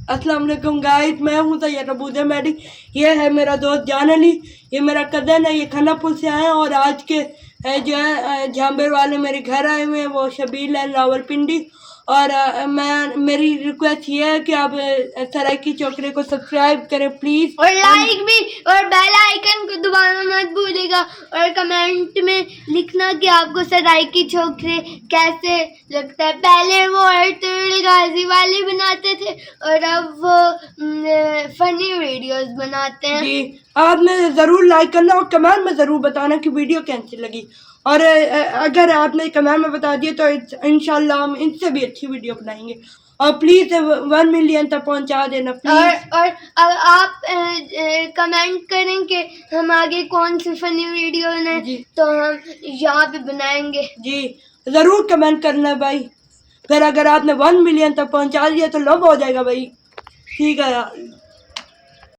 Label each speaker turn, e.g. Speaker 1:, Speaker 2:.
Speaker 1: अस्सलाम वालेकुम गाइस, मैं हूँ सैयद अबूदर मेडी। ये है मेरा दोस्त जान अली, ये मेरा कज़न है, ये खानापुर से आए हैं। और आज के जो है झांबेर वाले मेरे घर आए हुए हैं, वो शबील है रावलपिंडी। और मेरी रिक्वेस्ट ये है कि आप सराइकी चौकरे को सब्सक्राइब करें प्लीज़,
Speaker 2: और लाइक भी, और बेल आइकन को दबाना मत भूलिएगा। और कमेंट में लिखना कि आपको सराइकी चौकरे कैसे लगता है। पहले वो अर्तुगरुल गाजी वाले बनाते थे और अब वो फनी वीडियोस बनाते हैं।
Speaker 1: जी, आपने ज़रूर लाइक करना और कमेंट में ज़रूर बताना कि वीडियो कैसी लगी। और अगर आपने कमेंट में बता दिए तो इंशाल्लाह हम इनसे भी अच्छी वीडियो बनाएंगे। और प्लीज़ 1 मिलियन तक पहुंचा देना प्लीज़।
Speaker 2: और आप कमेंट करें कि हम आगे कौन सी फनी वीडियो ने
Speaker 1: जी।
Speaker 2: तो हम यहाँ पे बनाएंगे।
Speaker 1: जी ज़रूर कमेंट करना भाई। फिर अगर आपने 1 मिलियन तक पहुंचा दिया तो लव हो जाएगा भाई। ठीक है यार।